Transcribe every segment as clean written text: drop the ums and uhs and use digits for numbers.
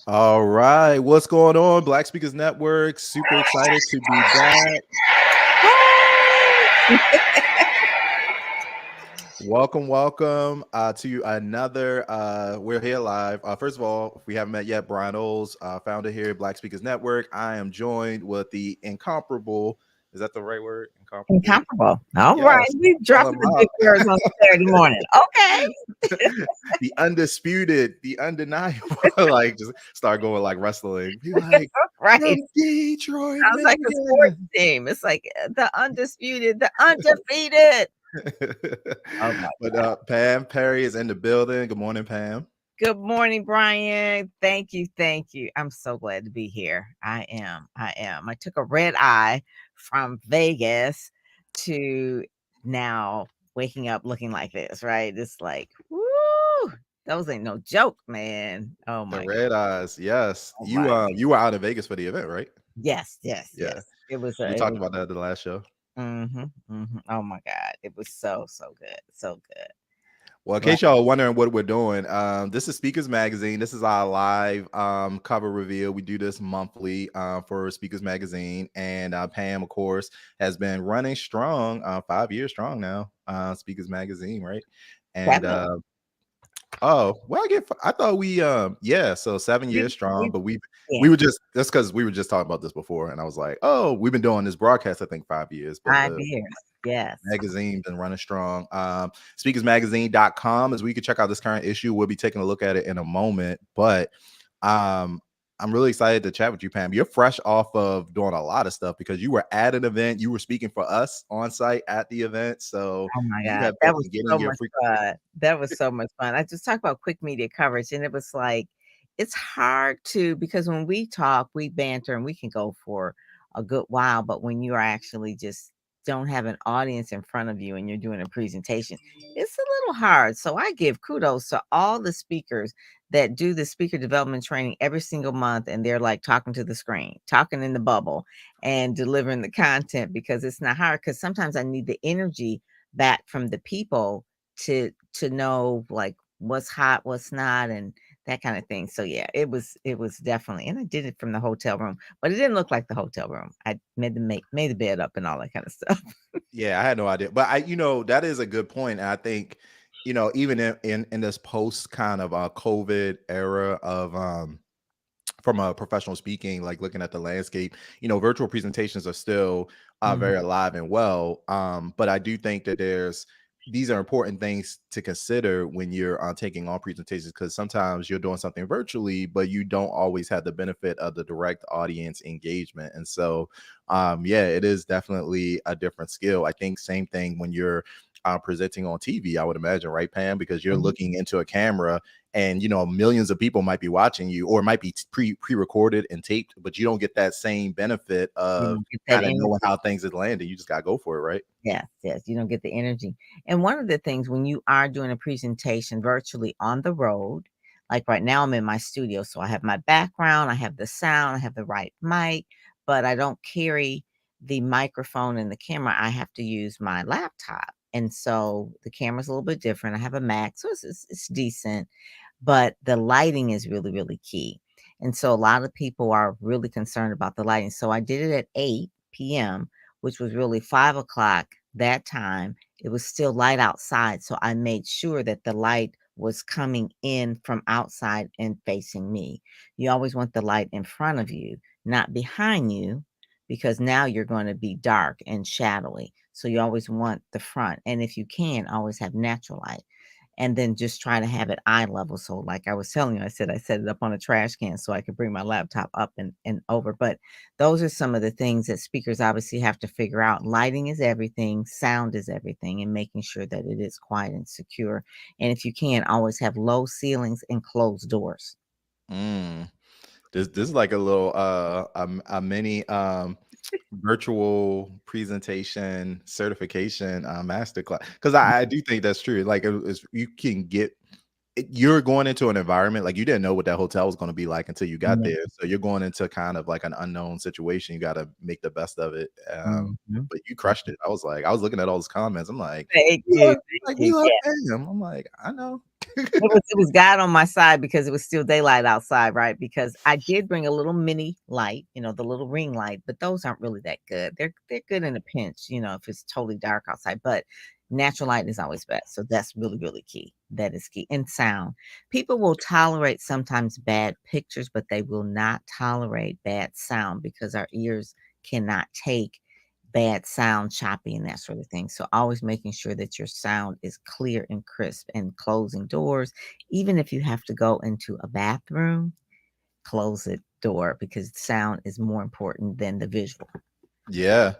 All right, what's going on, Black Speakers Network? Super excited to be back. Welcome to another. We're here live. First of all, if we haven't met yet, Brian Oles, founder here at Black Speakers Network. I am joined with the incomparable. Is that the right word? Incomparable. All right, we dropping the big words on Saturday morning. Okay. The undisputed, the undeniable. Like, just start going like wrestling. Be like, right. Detroit. Sounds like a sports team. It's like the undisputed, the undefeated. Oh my but Pam Perry is in the building. Good morning, Pam. Good morning, Brian. Thank you. I'm so glad to be here. I am. I took a red eye from Vegas to now waking up looking like this, right? It's like, woo, those ain't no joke, man. Oh my The red eyes, yes. Oh you were out in Vegas for the event, right? Yes. It was we talked about that at the last show. Oh my God. It was so good. So good. Well, in case y'all are wondering what we're doing, this is Speakers Magazine. This is our live cover reveal. We do this monthly for Speakers Magazine. And Pam, of course, has been running strong, 5 years strong now, Speakers Magazine, right? And I thought we so 7 years strong, but we were just, that's because we were just talking about this before, and I was like, oh, we've been doing this broadcast I think 5 years, but 5 years. Yes. Magazine been running strong. Speakersmagazine.com is where you can check out this current issue. We'll be taking a look at it in a moment, but I'm really excited to chat with you, Pam. You're fresh off of doing a lot of stuff because you were at an event. You were speaking for us on site at the event. So oh my God, that was so much fun. That was so much fun. I just talked about quick media coverage, and it was like, it's hard to, because when we talk, we banter and we can go for a good while, but when you are actually just don't have an audience in front of you and you're doing a presentation, it's a little hard. So I give kudos to all the speakers that do the speaker development training every single month, and they're like talking to the screen, talking in the bubble and delivering the content, because it's not hard, because sometimes I need the energy back from the people to know like what's hot, what's not, and that kind of thing. So yeah, it was definitely, and I did it from the hotel room, but it didn't look like the hotel room. I made the bed up and all that kind of stuff. Yeah, I had no idea, but that is a good point. And I think, even in this post kind of COVID era of from a professional speaking, like looking at the landscape, virtual presentations are still very alive and well. But I do think that these are important things to consider when you're taking on presentations, because sometimes you're doing something virtually, but you don't always have the benefit of the direct audience engagement. And so, it is definitely a different skill. I think same thing when you're presenting on TV, I would imagine, right, Pam? Because you're looking into a camera and, millions of people might be watching you, or it might be pre-recorded and taped, but you don't get that same benefit of kind of knowing how things are landing. You just got to go for it, right? Yes. You don't get the energy. And one of the things when you are doing a presentation virtually on the road, like right now I'm in my studio, so I have my background, I have the sound, I have the right mic, but I don't carry the microphone and the camera. I have to use my laptop. And so the camera's a little bit different. I have a Mac, so it's decent, but the lighting is really, really key. And so a lot of people are really concerned about the lighting. So I did it at 8 p.m., which was really 5 o'clock that time. It was still light outside. So I made sure that the light was coming in from outside and facing me. You always want the light in front of you, not behind you, because now you're going to be dark and shadowy. So you always want the front. And if you can, always have natural light. And then just try to have it eye level. So like I was telling you, I set it up on a trash can so I could bring my laptop up and over. But those are some of the things that speakers obviously have to figure out. Lighting is everything. Sound is everything. And making sure that it is quiet and secure. And if you can, always have low ceilings and closed doors. This is like a little a mini virtual presentation certification masterclass, because I do think that's true. Like you can get you're going into an environment like you didn't know what that hotel was going to be like until you got Yeah. there. So you're going into kind of like an unknown situation. You got to make the best of it. Mhm. But you crushed it. I was looking at all those comments. I'm like, Thank we you, love, thank like we you. love Yeah. him. I'm like, I know. It was God on my side because it was still daylight outside, right? Because I did bring a little mini light, the little ring light, but those aren't really that good. They're good in a pinch, if it's totally dark outside, but natural light is always best. So that's really, really key. That is key. And sound. People will tolerate sometimes bad pictures, but they will not tolerate bad sound because our ears cannot take bad sound, choppy, and that sort of thing. So always making sure that your sound is clear and crisp, and closing doors. Even if you have to go into a bathroom, close the door because sound is more important than the visual. Yeah.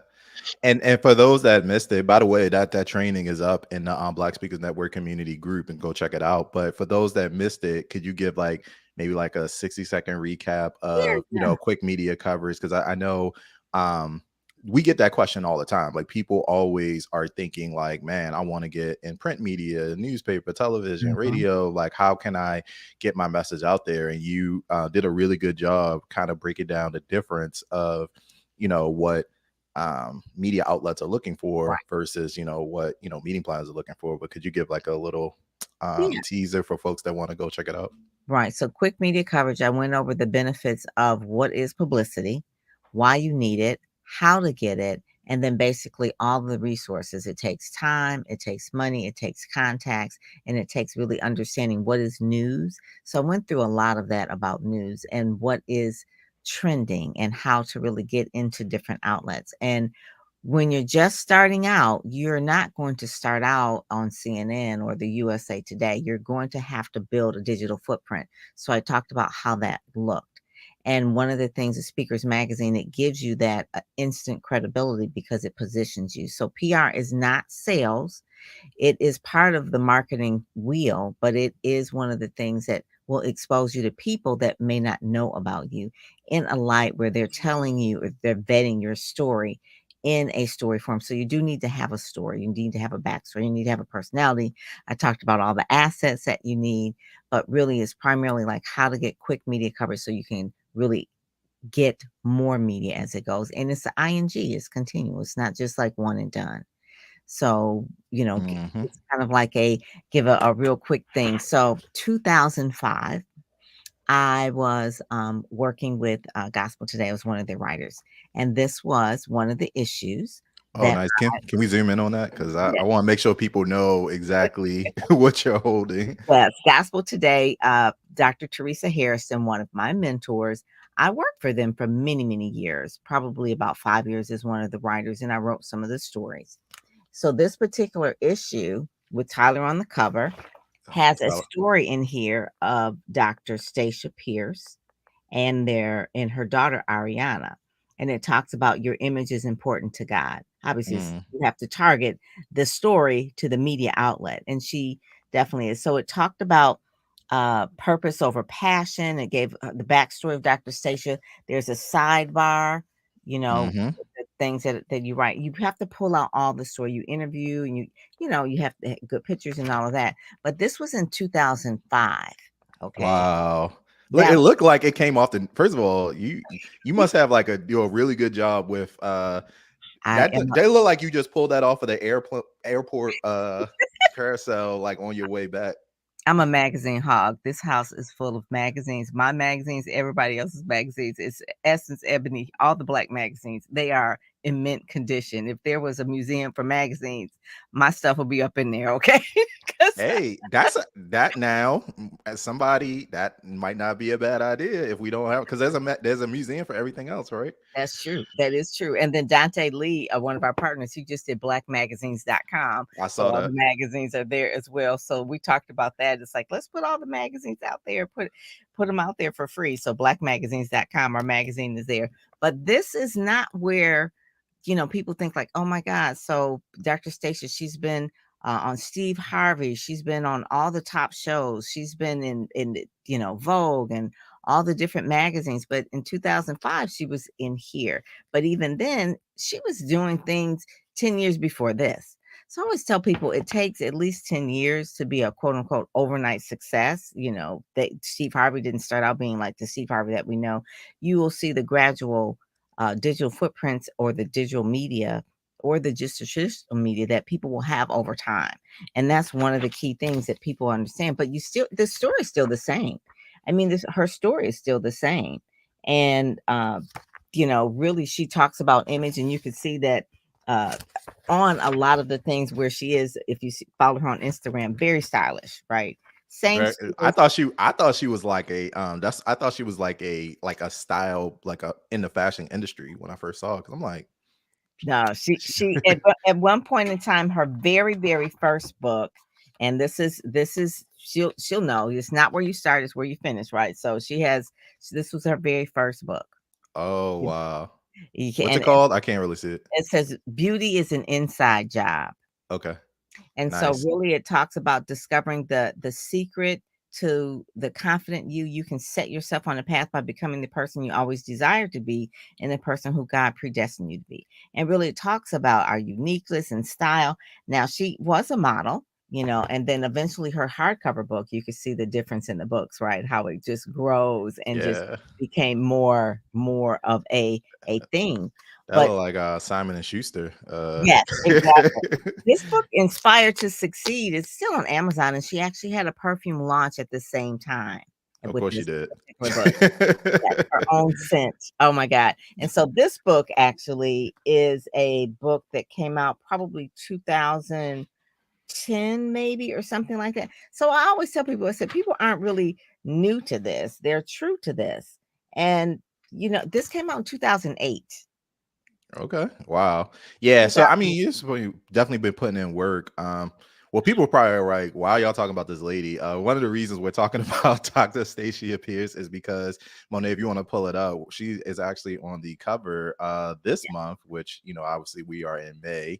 And for those that missed it, by the way, that training is up in the Black Speakers Network community group, and go check it out. But for those that missed it, could you give like maybe like a 60-second recap Yeah, of yeah. quick media coverage? Because I know um we get that question all the time. Like people always are thinking like, man, I want to get in print media, newspaper, television, Mhm. radio. Like, how can I get my message out there? And you did a really good job kind of breaking down the difference of what media outlets are looking for Right. versus what meeting plans are looking for. But could you give like a little Yeah. teaser for folks that want to go check it out? Right. So, quick media coverage, I went over the benefits of what is publicity, why you need it, how to get it, and then basically all the resources. It takes time, it takes money, it takes contacts, and it takes really understanding what is news. So, I went through a lot of that about news and what is trending and how to really get into different outlets. And when you're just starting out, you're not going to start out on CNN or the USA Today. You're going to have to build a digital footprint. So I talked about how that looked. And one of the things the Speakers Magazine, it gives you that instant credibility because it positions you. So PR is not sales. It is part of the marketing wheel, but it is one of the things that will expose you to people that may not know about you in a light where they're telling you, if they're vetting your story in a story form. So you do need to have a story. You need to have a backstory. You need to have a personality. I talked about all the assets that you need, but really it's primarily like how to get quick media coverage so you can really get more media as it goes. And it's the ing, it's continuous. It's not just like one and done. So, Hmm. it's kind of like give a real quick thing. So 2005, I was working with Gospel Today. I was one of their writers. And this was one of the issues Oh, that nice. Can we zoom in on that? Because I yeah, want to make sure people know exactly what you're holding. yes, Gospel Today, Dr. Teresa Harrison, one of my mentors. I worked for them for many, many years, probably about 5 years as one of the writers, and I wrote some of the stories. So this particular issue with Tyler on the cover has a So, story in here of Dr. Stacia Pierce and her daughter Ariana. And it talks about your image is important to God. Obviously, mm, you have to target the story to the media outlet. And she definitely is. So it talked about purpose over passion. It gave the backstory of Dr. Stacia. There's a sidebar, hmm. the things that you write. You have to pull out all the story. You interview and you have to have good pictures and all of that. But this was in 2005. Okay. Wow. Look, That it looked like it came off the. First of all, you must have like do a really good job with I that. am They look like you just pulled that off of the airport carousel, like on your way back. I'm a magazine hog. This house is full of magazines. My magazines, everybody else's magazines. It's Essence, Ebony, all the black magazines. They are in mint condition. If there was a museum for magazines, my stuff will be up in there, okay? 'Cause Hey, that now as somebody that might not be a bad idea if we don't have, because there's a museum for everything else, right? that's true. That is true. And then Dante Lee, one of our partners, he just did blackmagazines.com. I So saw all the that. magazines are there as well. So we talked about that. It's like, let's put all the magazines out there, put them out there for free. So blackmagazines.com, our magazine is there. But this is not where, people think like, oh my God. So Dr. Stacia, she's been on Steve Harvey. She's been on all the top shows. She's been in Vogue and all the different magazines. But in 2005, she was in here. But even then, she was doing things 10 years before this. So I always tell people it takes at least 10 years to be a quote unquote overnight success. That Steve Harvey didn't start out being like the Steve Harvey that we know. You will see the gradual digital footprints or the digital media or the just traditional media that people will have over time. And that's one of the key things that people understand. But the story is still the same. I mean, her story is still the same. And, really, she talks about image, and you can see that uh, on a lot of the things where she is, if you follow her on Instagram, very stylish, right? Same. I thought she was like a I thought she was like a style, like a in the fashion industry when I first saw it. Cause I'm like, No, she at one point in time, her very, very first book, and this is she'll know it's not where you start, it's where you finish, right? So this was her very first book. oh wow. You can, What's it and called? I can't really see it. it says beauty is an inside job. Okay. And so Nice. really it talks about discovering the secret to the confident you. You can set yourself on a path by becoming the person you always desired to be and the person who God predestined you to be. And really it talks about our uniqueness and style. Now she was a model, and then eventually her hardcover book, you could see the difference in the books, right? How it just grows and just Yeah. became more of a thing. That But look like Simon and Schuster. yes, exactly. This book, Inspired to Succeed, is still on Amazon, and she actually had a perfume launch at the same time Of with course you this did. particular book. Yes, her own scent. Oh my God. And so this book actually is a book that came out probably 2010, maybe, or something like that. So I always tell people, I said, people aren't really new to this. They're true to this. And, this came out in 2008. Okay. Wow. Yeah. So I 2000, mean, you've definitely been putting in work. Well, people probably are like, why are y'all talking about this lady? One of the reasons we're talking about Dr. Stacia Pierce is because, Monet, if you want to pull it up, she is actually on the cover this month, which, obviously we are in May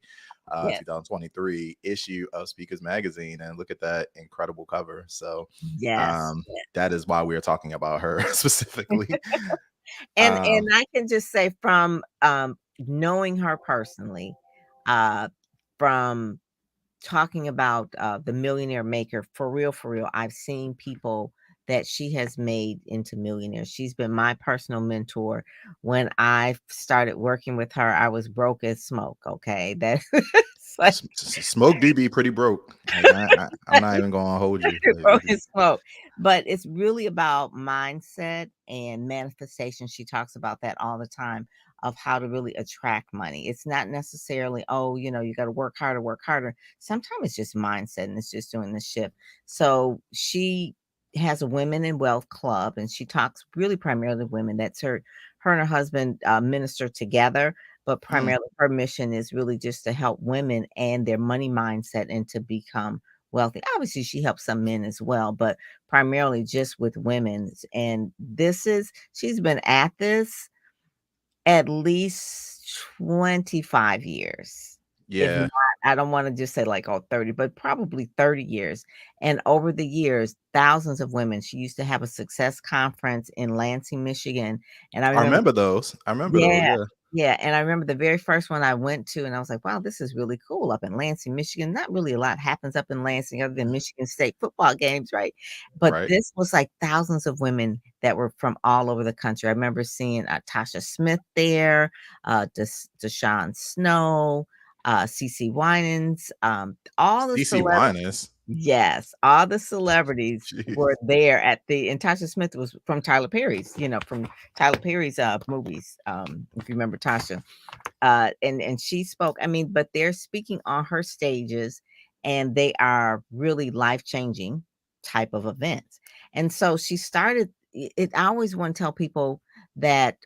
yes, 2023 issue of Speakers Magazine. And look at that incredible cover. So yes. that is why we are talking about her specifically. And Um, I can just say from, knowing her personally, uh, from talking about, the Millionaire Maker, for real, I've seen people that she has made into millionaires. She's been my personal mentor. When I started working with her, I was broke as smoke, okay? That's like Smoke do be pretty broke. Like I'm not even gonna hold you. Like, broke as smoke. But it's really about mindset and manifestation. She talks about that all the time of how to really attract money. It's not necessarily, oh, you got to work harder, work harder. Sometimes it's just mindset and it's just doing the shift. So she has a women in wealth club and she talks really primarily women. That's her and her husband minister together, but mm, primarily her mission is really just to help women and their money mindset and to become wealthy. Obviously, she helps some men as well, but primarily just with women. And she's been at this at least 25 years. If not, yeah, I don't want to just say like, oh, 30, but probably 30 years. And over the years, thousands of women. She used to have a success conference in Lansing, Michigan. And I I remember remember those. I remember those. yeah, Yeah, yeah, and I remember the very first one I went to, and I was like, "Wow, this is really cool up in Lansing, Michigan." Not really a lot happens up in Lansing other than Michigan State football games, right? But right. this was like thousands of women that were from all over the country. I remember seeing Tasha Smith there, Deshaun Snow, CeCe Winans, all the CC celebrities. Winans. Yes, all the celebrities Jeez. were there and Tasha Smith was from Tyler Perry's, from Tyler Perry's movies. If you remember Tasha. And she spoke, I mean, but they're speaking on her stages and they are really life-changing type of events. And so she started it. I always want to tell people that,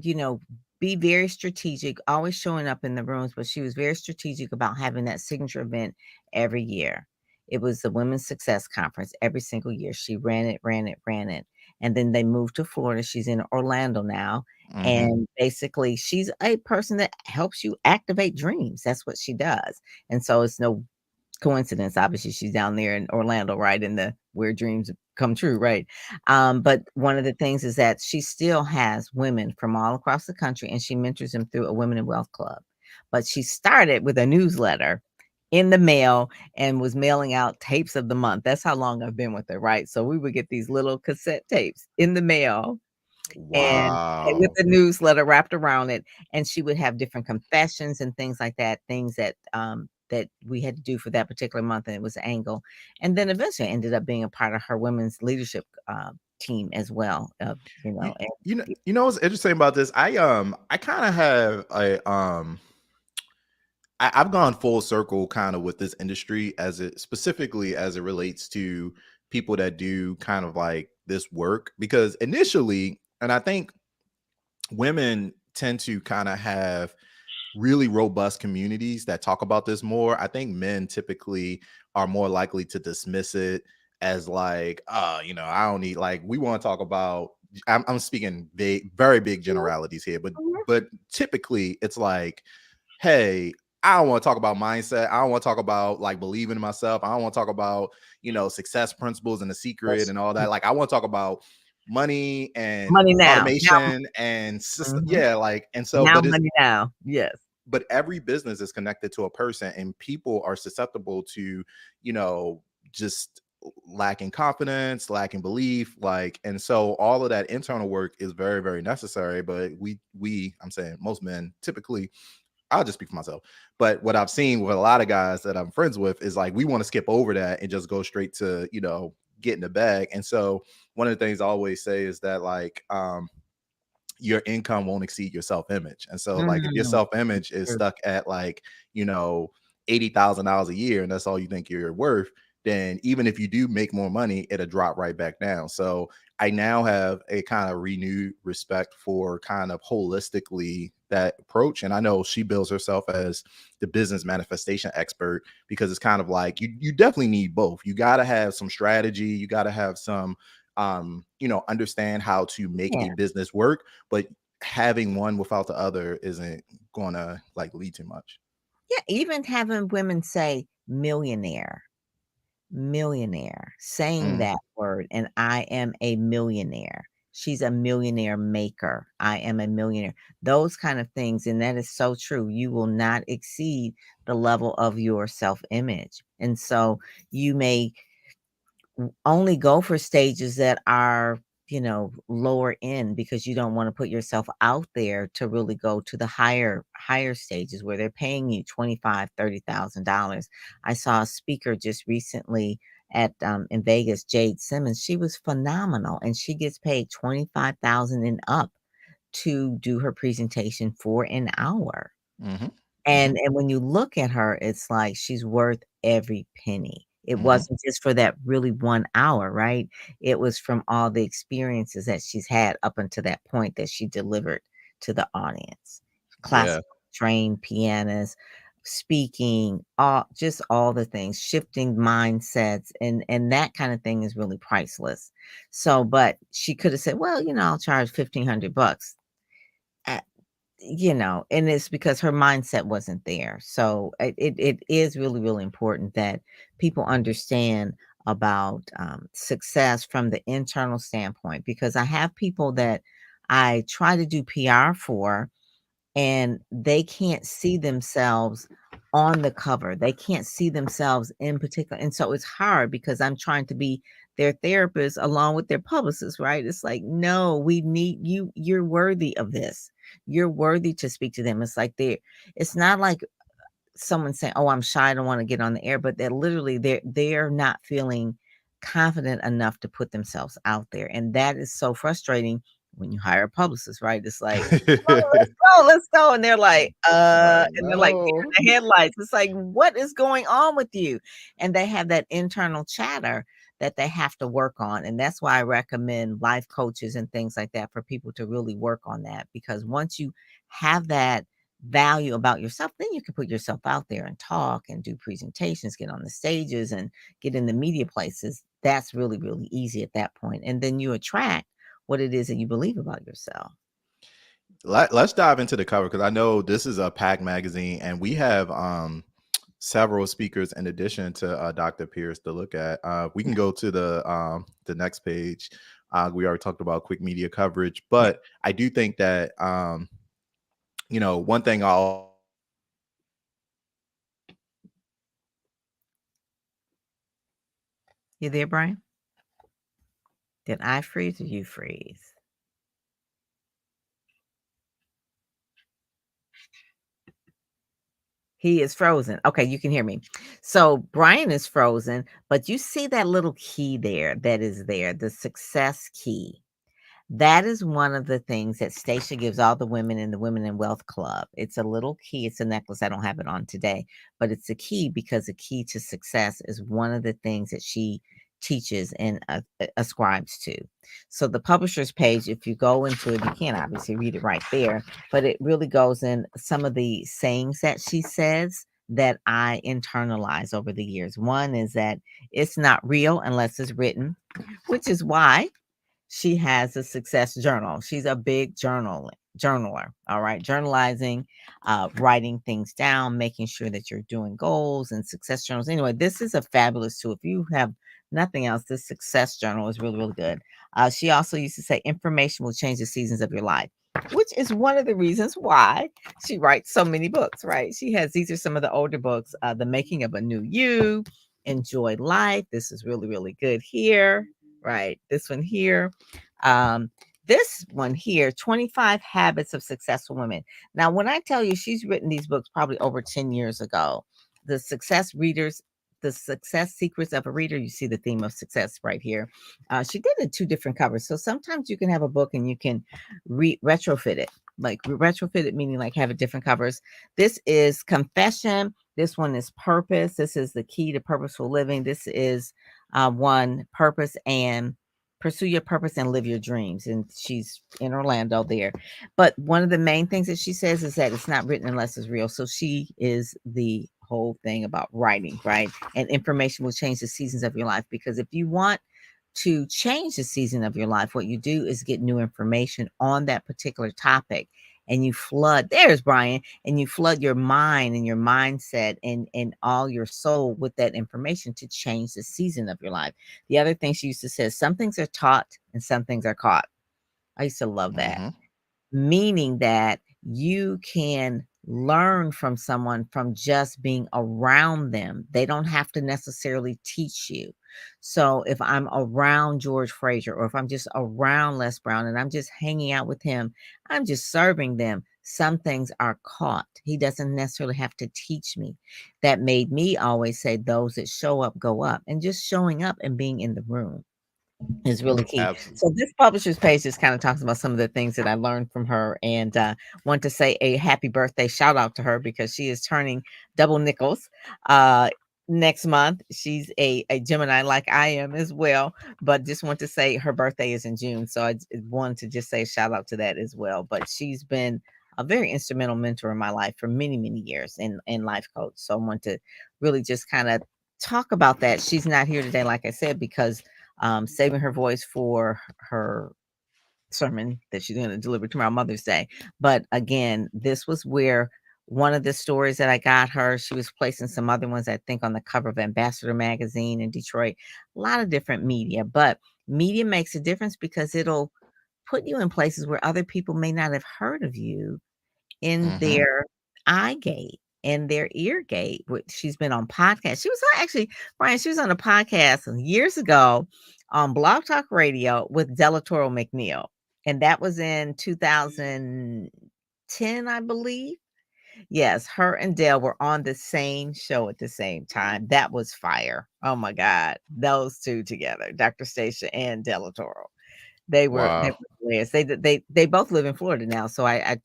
you know, be very strategic, always showing up in the rooms, but she was very strategic about having that signature event every year. It was the Women's Success Conference every single year. She ran it, ran it, ran it. And then they moved to Florida. She's in Orlando now. Hmm. And basically, she's a person that helps you activate dreams. That's what she does. And so it's no coincidence. Obviously, she's down there in Orlando, right in the where dreams come true, right? But one of the things is that she still has women from all across the country, and she mentors them through a Women in Wealth Club. But she started with a newsletter in the mail and was mailing out tapes of the month. That's how long I've been with her, right? So we would get these little cassette tapes in the mail and with Wow. the newsletter wrapped around it, and she would have different confessions and things like that, things that that we had to do for that particular month, and it was an angle. And then eventually I ended up being a part of her women's leadership team as well. You, And you know what's interesting about this? I kind of have a I've gone full circle kind of with this industry as it specifically as it relates to people that do kind of like this work, because initially, and I think women tend to kind of have really robust communities that talk about this more. I think men typically are more likely to dismiss it as like, I don't need, like, we want to talk about, I'm speaking big, very big generalities here, but typically it's like, hey, I don't want to talk about mindset. I don't want to talk about like believing in myself. I don't want to talk about, success principles and the secret and all that. Like, I want to talk about money and money now, automation and system. mhm, Yeah. Like, and so, now money now, yes, but every business is connected to a person, and people are susceptible to, just lacking confidence, lacking belief, like, and so all of that internal work is very, very necessary. But I'm saying most men typically, I'll just speak for myself. But what I've seen with a lot of guys that I'm friends with is like, we want to skip over that and just go straight to, get in the bag. And so one of the things I always say is that, like, your income won't exceed your self-image. And so, like, if your mm, self-image is true. stuck at like, $80,000 a year, and that's all you think you're worth, then even if you do make more money, it'll drop right back down. So I now have a kind of renewed respect for kind of holistically that approach. And I know she bills herself as the business manifestation expert, because it's kind of like you definitely need both. You got to have some strategy, you got to have some understand how to make Yeah, a business work, but having one without the other isn't gonna like lead to much. yeah, even having women say millionaire. Millionaire, saying Mm, that word, and I am a millionaire. She's a millionaire maker. I am a millionaire. Those kind of things, and that is so true. You will not exceed the level of your self-image. And so you may only go for stages that are, lower end, because you don't want to put yourself out there to really go to the higher stages where they're paying you 25, $30,000. I saw a speaker just recently at in Vegas, Jade Simmons. She was phenomenal, and she gets paid 25,000 and up to do her presentation for an hour. hmm hmm And when you look at her, it's like she's worth every penny. It hmm wasn't just for that really 1 hour, right? It was from all the experiences that she's had up until that point that she delivered to the audience. Yeah. Classical trained pianist, speaking, all the things, shifting mindsets, and that kind of thing is really priceless. So, but she could have said, "Well, I'll charge $1,500." And it's because her mindset wasn't there. So it is really, really important that people understand about success from the internal standpoint, because I have people that I try to do PR for, and they can't see themselves on the cover. They can't see themselves in particular. And so it's hard because I'm trying to be their therapist along with their publicist, right? It's like, no, we need you. You're worthy of this. You're worthy to speak to them. It's not like someone saying, "Oh, I'm shy, I don't want to get on the air," but they're not feeling confident enough to put themselves out there. And that is so frustrating when you hire a publicist, right? It's like, "Oh, let's go." And they're like, Like, and they're like no. deer in the headlights. It's like, what is going on with you? And they have that internal chatter that they have to work on. And that's why I recommend life coaches and things like that for people to really work on that. Because once you have that value about yourself, then you can put yourself out there and talk and do presentations, get on the stages and get in the media places. That's really, really easy at that point. And then you attract what it is that you believe about yourself. Let's dive into the cover, because I know this is a pack magazine, and we have several speakers in addition to Dr. Pierce to look at. We can go to the next page. We already talked about quick media coverage, Yeah. but I do think that one thing I'll You there, Brian? Did I freeze or you freeze? He is frozen. Okay, you can hear me. So Brian is frozen, but you see that little key there that is there, the success key. That is one of the things that Stacia gives all the women in the Women in Wealth Club. It's a little key. It's a necklace. I don't have it on today, but it's a key because the key to success is one of the things that she teaches and ascribes to. So the publisher's page, if you go into it, you can't obviously read it right there, but it really goes in some of the sayings that she says that I internalize over the years. One is that it's not real unless it's written, which is why she has a success journal. She's a big journaler. All right. Journalizing, writing things down, making sure that you're doing goals and success journals. Anyway, this is a fabulous tool. If you have nothing else, this success journal is really, really good. She also used to say information will change the seasons of your life, which is one of the reasons why she writes so many books, right? She has, these are some of the older books, The Making of a New You, Enjoy Life. This is really, really good here, right? This one here. Um, this one here, 25 Habits of Successful Women. Now, when I tell you she's written these books probably over 10 years ago, the success readers, the success secrets of a reader, you see the theme of success right here. She did it in two different covers. So sometimes you can have a book and you can retrofit it, like retrofit it, meaning like have it different covers. This is Confession. This one is Purpose. This is the key to purposeful living. This is one, Purpose and Pursue Your Purpose and Live Your Dreams. And she's in Orlando there. But one of the main things that she says is that it's not written unless it's real. So she is the whole thing about writing, right? And information will change the seasons of your life, because if you want to change the season of your life, what you do is get new information on that particular topic, and you flood, there's Brian, and you flood your mind and your mindset and all your soul with that information to change the season of your life. The other thing she used to say is some things are taught and some things are caught. I used to love that, Mm-hmm. meaning that you can learn from someone from just being around them. They don't have to necessarily teach you. So if I'm around George Fraser, or if I'm just around Les Brown and I'm just hanging out with him, I'm just serving them. Some things are caught. He doesn't necessarily have to teach me. That made me always say those that show up go up, and just showing up and being in the room is really key. Absolutely. So this publisher's page just kind of talks about some of the things that I learned from her, and want to say a happy birthday shout out to her because she is turning double nickels next month. She's a Gemini like I am as well, but just want to say her birthday is in June. So I wanted to just say a shout out to that as well. But she's been a very instrumental mentor in my life for many, many years, and life coach. So I want to really just kind of talk about that. She's not here today, like I said, because saving her voice for her sermon that she's going to deliver tomorrow, Mother's Day. But again, this was where one of the stories that I got her, she was placing some other ones, I think, on the cover of Ambassador magazine in Detroit, a lot of different media. But media makes a difference because it'll put you in places where other people may not have heard of you in Mm-hmm. their eye gate, in their ear gate. She's been on podcasts. She was actually, Brian, she was on a podcast years ago on Blog Talk Radio with Delatoro McNeil. And that was in 2010, I believe. Yes, her and Dale were on the same show at the same time. That was fire. Oh my God. Those two together, Dr. Stacia and Delatoro. They Wow. were hilarious. They both live in Florida now. So I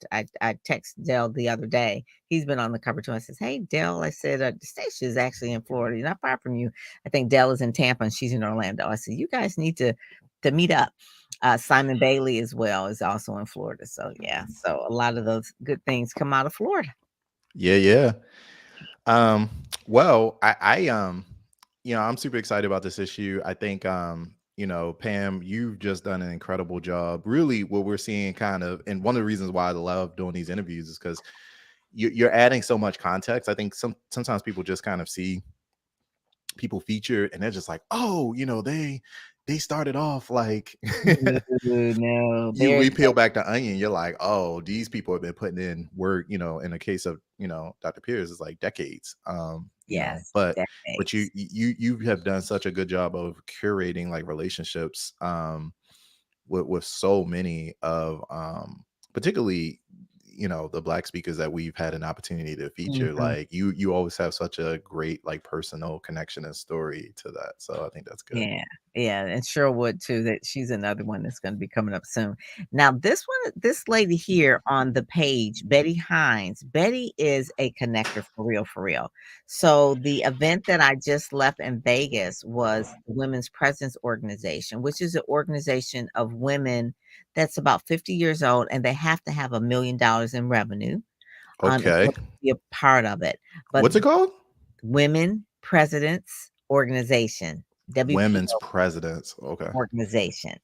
texted Dale the other day. He's been on the cover too. I says, "Hey Dale," I said, "Stacia is actually in Florida, not far from you. I think Dale is in Tampa and she's in Orlando." I said, "You guys need to meet up." Simon Bailey as well is also in Florida. So yeah, so a lot of those good things come out of Florida. Yeah, yeah. Um, well, I'm super excited about this issue. I think Pam, you've just done an incredible job. Really, what we're seeing kind of, and one of the reasons why I love doing these interviews is because you're adding so much context. I think sometimes people just kind of see people featured and they're just like, oh, they started off like Ooh, no, you there's we peel back the onion, you're like, oh, these people have been putting in work, in the case of, Dr. Pierce, it's like decades. yes, But decades. you have done such a good job of curating like relationships with so many of particularly the Black speakers that we've had an opportunity to feature. Mhm. Like you always have such a great like personal connection and story to that, so I think that's good. Yeah, yeah, and Sherwood too, that she's another one that's gonna be coming up soon. Now this lady here on the page, Betty Hines. Betty is a connector for real, for real. So the event that I just left in Vegas was the Women's Presence Organization, which is an organization of women that's about 50 years old, and they have to have $1 million in revenue, in Okay, order to be a part of it. But what's it called? Women Presidents Organization, Women's WPO presidents. Okay. organization,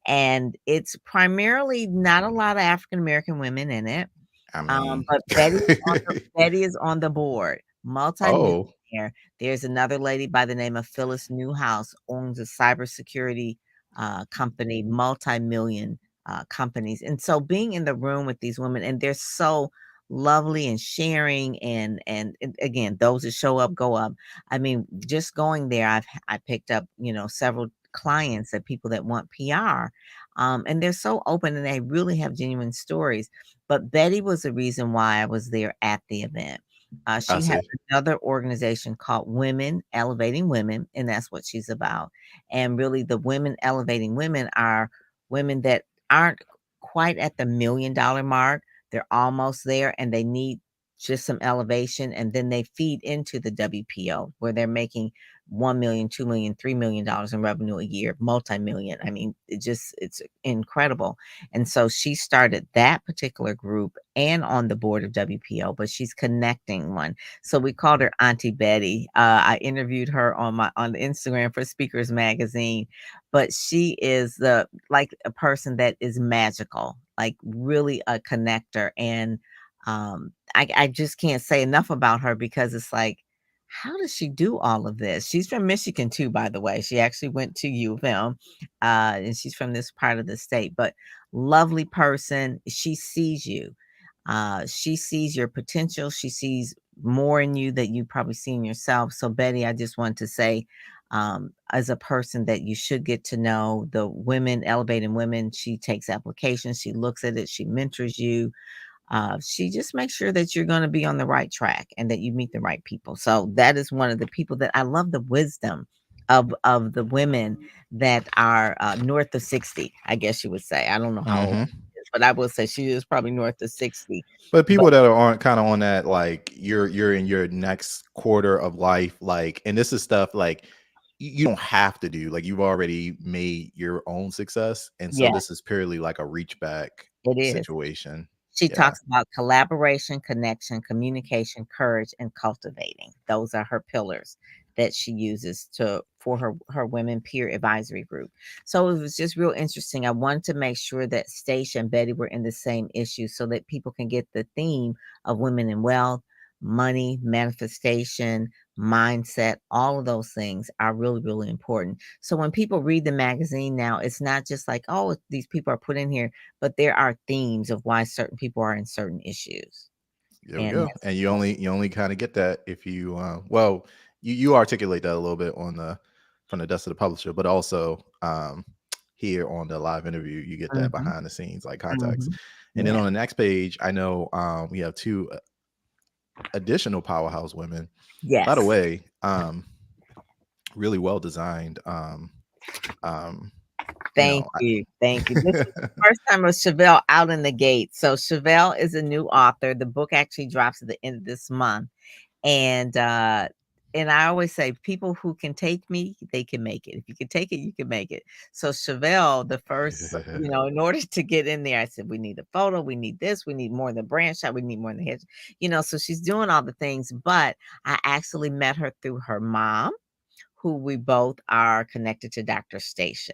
and it's primarily not a lot of African American women in it, I mean, but Betty is on the board, oh, multimillionaire. There's another lady by the name of Phyllis Newhouse, owns a cybersecurity, company, multi-million, companies, and so being in the room with these women, and they're so lovely and sharing, and again, those that show up, go up. I mean, just going there, I picked up, several clients that people that want PR, and they're so open and they really have genuine stories. But Betty was the reason why I was there at the event. I She has see. another organization called Women Elevating Women, and that's what she's about. And really, the Women Elevating Women are women that aren't quite at the $1 million mark. They're almost there and they need just some elevation. And then they feed into the WPO where they're making 1 million, 2 million, $3 million in revenue a year, multi-million. I mean, it's incredible. And so she started that particular group and on the board of WPO, but she's connecting one. So we called her Auntie Betty. I interviewed her on the Instagram for Speakers Magazine, but she is the like a person that is magical, like really a connector. And I just can't say enough about her because it's like, how does she do all of this? She's from Michigan too, by the way. She actually went to U of M, and she's from this part of the state, but lovely person. She sees you. She sees your potential. She sees more in you that you probably see in yourself. So, Betty, I just want to say, as a person that you should get to know, the Women Elevating Women, she takes applications, she looks at it, she mentors you, she just makes sure that you're going to be on the right track and that you meet the right people. So that is one of the people that I love, the wisdom of the women that are north of 60. I guess you would say. I don't know how old Hmm. she is, but I will say she is probably north of 60. But But people that are on kind of on that, like you're in your next quarter of life, like, and this is stuff like you don't have to do, like you've already made your own success, and so yeah, this is purely like a reach back it is. situation. She Yeah. talks about collaboration, connection, communication, courage, and cultivating. Those are her pillars that she uses to for her women peer advisory group. So it was just real interesting. I wanted to make sure that Stacia and Betty were in the same issue so that people can get the theme of women in wealth, money, manifestation, mindset. All of those things are really, really important. So when people read the magazine now, it's not just like, oh, these people are put in here, but there are themes of why certain people are in certain issues. There we And go. that's And you only kind of get that if you well, you articulate that a little bit on the from the desk of the publisher, but also here on the live interview, you get that mhm, behind the scenes like context. mhm. And then Yeah. on the next page, I know we have two additional powerhouse women. By the Yes. way, really well designed. Um, you Thank know, you. Thank you. This is the first time of Chevelle out in the gate. So Chevelle is a new author. The book actually drops at the end of this month. And I always say people who can take me, they can make it. If you can take it, you can make it. So Chevelle, the first, in order to get in there, I said, we need a photo, we need this, we need more than brand shot, we need more than head. So she's doing all the things, but I actually met her through her mom, who we both are connected to Dr. Stacia.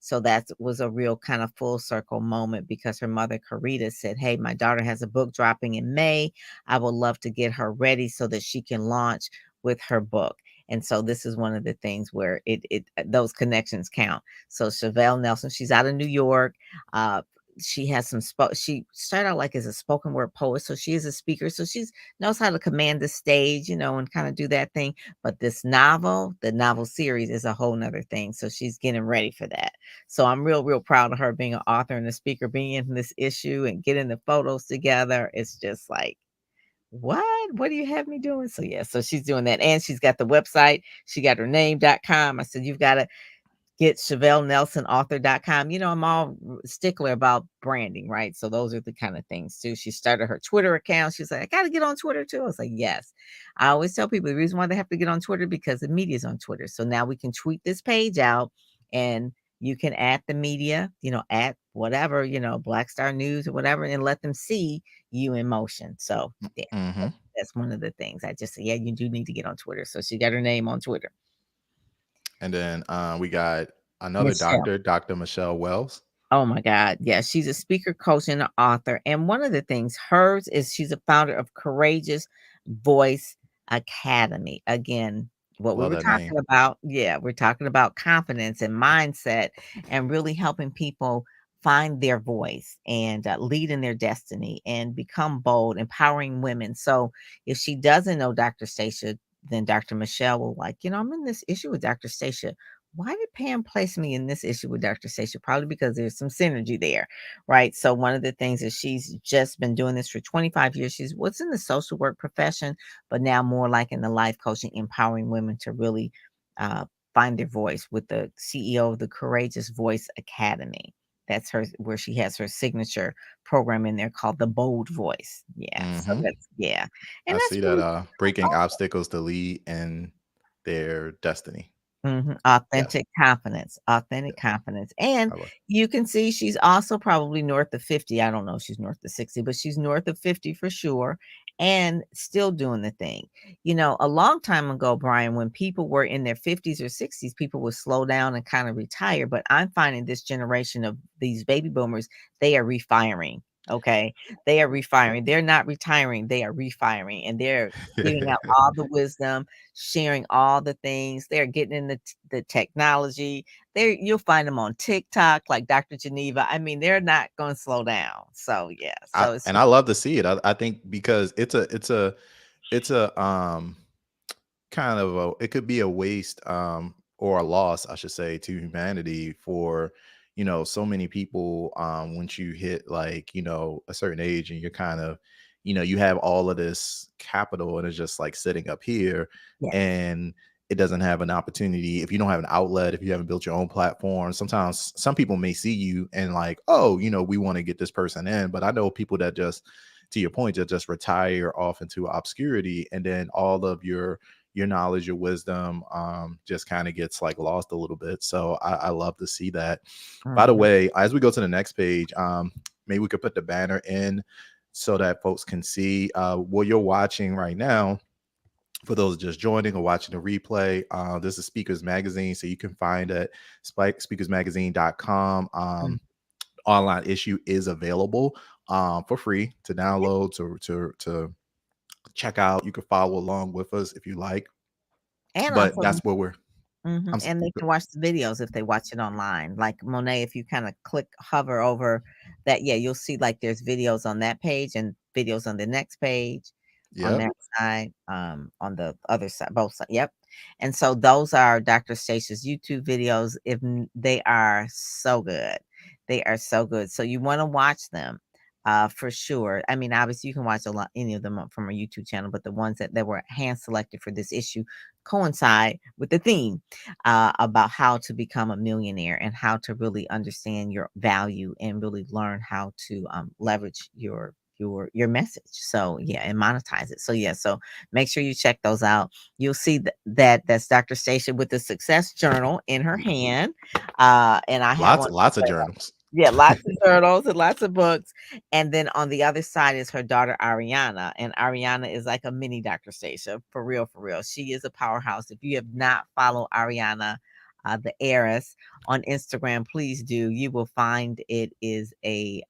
So that was a real kind of full circle moment because her mother, Karita, said, "Hey, my daughter has a book dropping in May. I would love to get her ready so that she can launch with her book." And so this is one of the things where it those connections count. So Chevelle Nelson, she's out of New York. Uh, she has she started out like as a spoken word poet, so she is a speaker, so she's knows how to command the stage, and kind of do that thing. But this novel, the novel series, is a whole nother thing, so she's getting ready for that. So I'm real proud of her being an author and a speaker, being in this issue and getting the photos together. It's just like, what do you have me doing? So yeah, so she's doing that, and she's got the website. She got her name.com. I said, you've got to get ChevelleNelsonAuthor.com. I'm all stickler about branding, right? So those are the kind of things too. She started her Twitter account. She's like, I got to get on Twitter too. I was like, yes. I always tell people the reason why they have to get on Twitter because the media's on Twitter. So now we can tweet this page out and you can add the media, at whatever, Black Star News or whatever, and let them see you in motion. So yeah, Mm-hmm. that's one of the things I just say, yeah, you do need to get on Twitter. So she got her name on Twitter. And then we got another Michelle. doctor, Dr. Michelle Wells. Oh my God. Yeah, she's a speaker, coach, and an author. And one of the things hers is she's a founder of Courageous Voice Academy. Again, what we Love were that name. talking about. Yeah, we're talking about confidence and mindset and really helping people find their voice and lead in their destiny and become bold, empowering women. So if she doesn't know Dr. Stacia, then Dr. Michelle will I'm in this issue with Dr. Stacia. Why did Pam place me in this issue with Dr. Stacia? Probably because there's some synergy there, right? So one of the things is she's just been doing this for 25 years. She's what's in the social work profession, but now more like in the life coaching, empowering women to really uh, find their voice with the CEO of the Courageous Voice Academy. That's her where she has her signature program in there called the Bold Voice. Yeah. So Mm-hmm. that's yeah. And I that's see that really breaking obstacles to lead in their destiny. Mhm, Yes. authentic Yes. confidence, and I love. you can see she's also probably north of 50. I don't know if she's north of 60, but she's north of 50 for sure, and still doing the thing. A long time ago, Brian, when people were in their 50s or 60s, people would slow down and kind of retire, but I'm finding this generation of these baby boomers, they are refiring, okay? They are refiring. They're not retiring, they are refiring, and they're giving out all the wisdom, sharing all the things. They're getting in the technology. You'll find them on TikTok, like Dr. Geneva. I mean, they're not going to slow down. So yeah, so it's I love to see it. I think because it's a kind of it could be a waste or a loss, I should say, to humanity for so many people once you hit like a certain age and you're kind of you have all of this capital and it's just like sitting up here yeah. and it doesn't have an opportunity if you don't have an outlet, if you haven't built your own platform. Sometimes some people may see you and like, oh, we want to get this person in, but I know people that just, to your point, that just retire off into obscurity, and then all of your knowledge, your wisdom just kind of gets like lost a little bit. So I love to see that. By the Mhm. way, as we go to the next page, maybe we could put the banner in so that folks can see what you're watching right now. For those just joining or watching the replay, this is Speakers Magazine. So you can find it at speakersmagazine.com. Online issue is available for free to download, to check out. You can follow along with us if you like, And but also that's where we're. mhm, I'm and they can watch the videos if they watch it online. Like Monet, if you kinda hover over that, yeah, you'll see, like, there's videos on that page and videos on the next page, on Yep. that side, on the other side, both side yep. And so those are Dr. Stacey's YouTube videos. If n They are so good. They are so good. So you wanna watch them, for sure. I mean, obviously, you can watch any of them from a YouTube channel, but the ones that were hand selected for this issue coincide with the theme about how to become a millionaire and how to really understand your value and really learn how to leverage your message. So yeah, and monetize it. So yeah, so make sure you check those out. You'll see that's Dr. Stacia with the Success Journal in her hand, and I have one. Lots of journals. Yeah, lots of journals and lots of books. And then on the other side is her daughter Ariana. And Ariana is like a mini Dr. Stacia, for real, for real. She is a powerhouse. If you have not followed Ariana the heiress on Instagram, please do. You will find it is a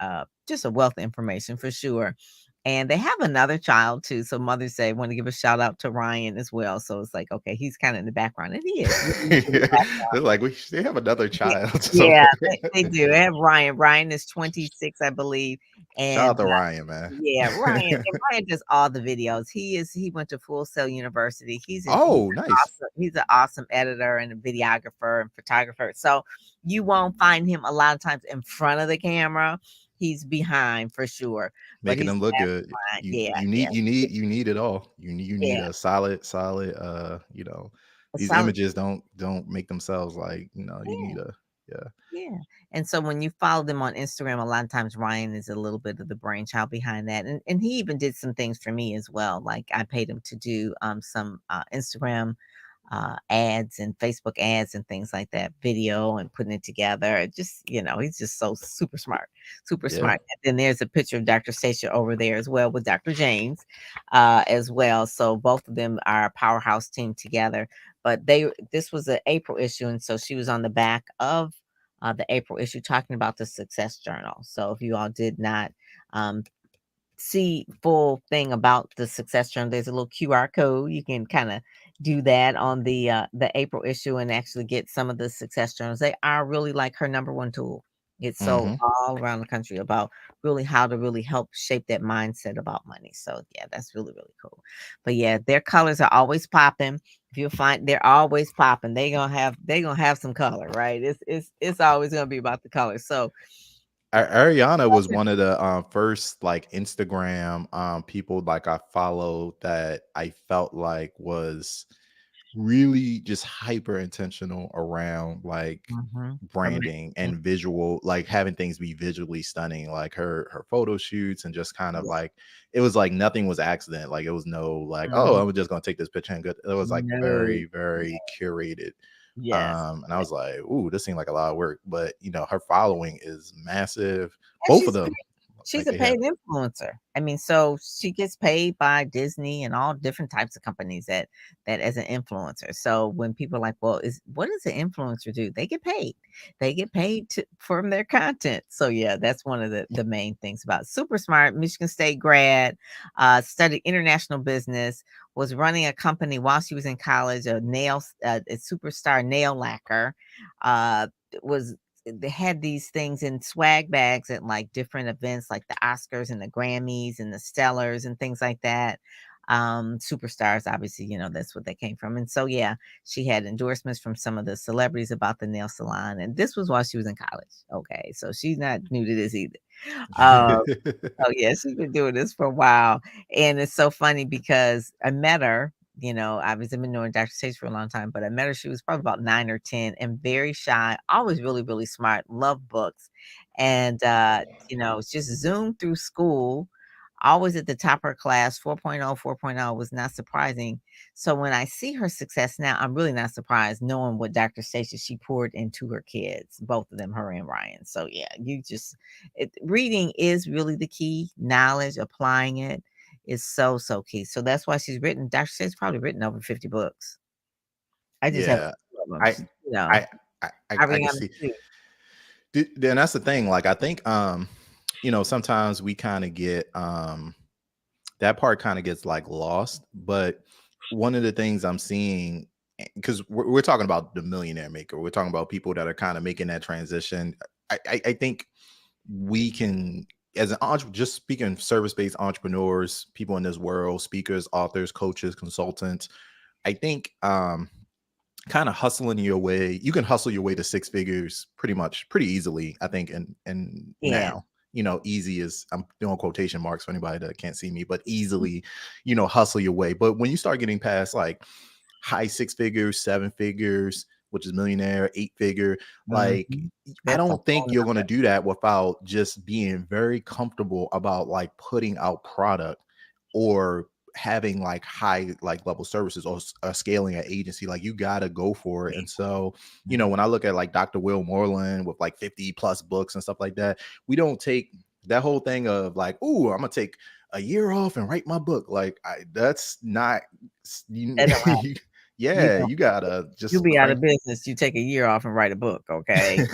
just a wealth of information for sure. And they have another child too. So mothers say want to give a shout out to Ryan as well. So it's like, okay, he's kind of in the background. And he is really in the background. They're like, they have another Yeah, child yeah, somewhere. they do. They have Ryan. Ryan is 26, I believe. Shout And out to Ryan, man. yeah, Ryan does all the videos. He went to Full Sail University. Oh, nice. He's an awesome editor and a videographer and photographer. So you won't find him a lot of times in front of the camera. He's behind for sure. But Making he's them the look good. mastermind. You Yeah, you yeah, need you need you need it all. You need yeah. a solid, A these solid images don't make themselves like, you yeah. need a yeah. Yeah. And so when you follow them on Instagram, a lot of times Ryan is a little bit of the brainchild behind that. And he even did some things for me as well. Like I paid him to do some Instagram ads and Facebook ads and things like that, video and putting it together. Just, he's just so super smart, super Yeah. smart. And then there's a picture of Dr. Stacia over there as well with Dr. James as well. So both of them are a powerhouse team together. But this was an April issue. And so she was on the back of the April issue talking about the success journal. So if you all did not um, see full thing about the success journal, there's a little QR code. You can kind of do that on the April issue and actually get some of the success journals. They are really like her number one tool. It's sold Hmm. all around the country about really how to really help shape that mindset about money. So yeah, that's really, really cool. But yeah, their colors are always popping. If you'll find they're always popping, they gonna have some color, right? It's always gonna be about the color. So Ariana was one of the first like Instagram people like I followed that I felt like was really just hyper intentional around like mhm, her branding magazine, and visual, like having things be visually stunning, like her photo shoots and just kind of yeah, like it was like nothing was accident. Like it was no like, oh, mhm, I'm just gonna take this picture and good. It was like no, very, very curated. yes. And I was like, ooh, this seemed like a lot of work. But her following is massive. And Both of them. she's Like a they have paid influencer. I mean, so she gets paid by Disney and all different types of companies that as an influencer. So when people are like, "Well, is what does an influencer do?" They get paid. They get paid from their content. So yeah, that's one of the main things about super smart Michigan State grad, studied international business, was running a company while she was in college, a superstar nail lacquer, uh, was they had these things in swag bags at like different events like the Oscars and the Grammys and the Stellars and things like that. Superstars, obviously, that's what they came from. And so yeah, she had endorsements from some of the celebrities about the nail salon. And this was while she was in college. Okay. So she's not new to this either. Um, Oh, yeah, she's been doing this for a while, and it's so funny because I met her, I've been knowing Dr. Sage for a long time, but I met her, she was probably about 9 or 10 and very shy, always really, really smart, loved books, and, just zoomed through school, always at the top of her class, 4.0 was not surprising. So when I see her success now, I'm really not surprised knowing what Dr. Stacia she poured into her kids, both of them, her and Ryan. So yeah, reading is really the key. Knowledge, applying it is so, so key. So that's why Dr. Stacia's probably written over 50 books. I just have yeah. a few of them. I I I can Ariana see. too. Then that's the thing. Like I think sometimes we kind of get that part kind of gets like lost. But one of the things I'm seeing, because we're talking about the millionaire maker, we're talking about people that are kind of making that transition. I think we can, as an entrepreneur, just speaking service-based entrepreneurs, people in this world, speakers, authors, coaches, consultants, I think kind of hustling your way, you can hustle your way to six figures pretty easily, I think. And Yeah. now, easy is, I'm doing quotation marks for anybody that can't see me, but easily, hustle your way. But when you start getting past like high six figures, seven figures, which is millionaire, eight figure, like Mhm. I That's a don't think whole you're going to nother do that without just being very comfortable about like putting out product or having like high like level services or scaling an agency. Like you got to go for it. And so thing. when I look at like Dr. Will Moreland with like 50 plus books and stuff like that, we don't take that whole thing of like, oh, I'm gonna take a year off and write my book. Like that's not, you, That don't happen. You Yeah, know, you gotta you'll just be out crank. of business. You take a year off and write a book, okay?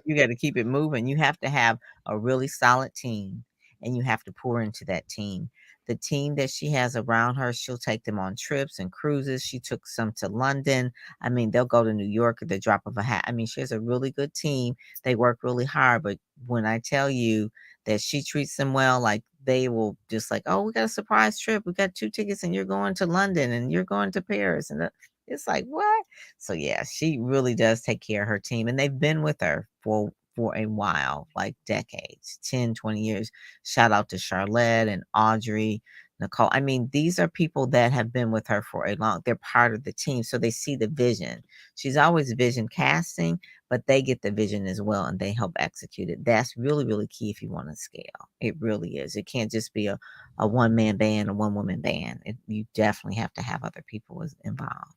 You gotta keep it moving. You have to have a really solid team, and you have to pour into that team. The team that she has around her, she'll take them on trips and cruises. She took some to London. I mean, they'll go to New York at the drop of a hat. I mean, she has a really good team. They work really hard, but when I tell you that she treats them well, like, they will just like, "Oh, we got a surprise trip. We got 2 tickets, and you're going to London, and you're going to Paris," and it's like, "What?" So yeah, she really does take care of her team, and they've been with her for a while, like decades, 10, 20 years. Shout out to Charlotte and Audrey, Nicole. I mean, these are people that have been with her for a long, they're part of the team, so they see the vision. She's always vision casting, but they get the vision as well and they help execute it. That's really, really key if you want to scale. It really is. It can't just be a one man band, a one woman band. You definitely have to have other people involved.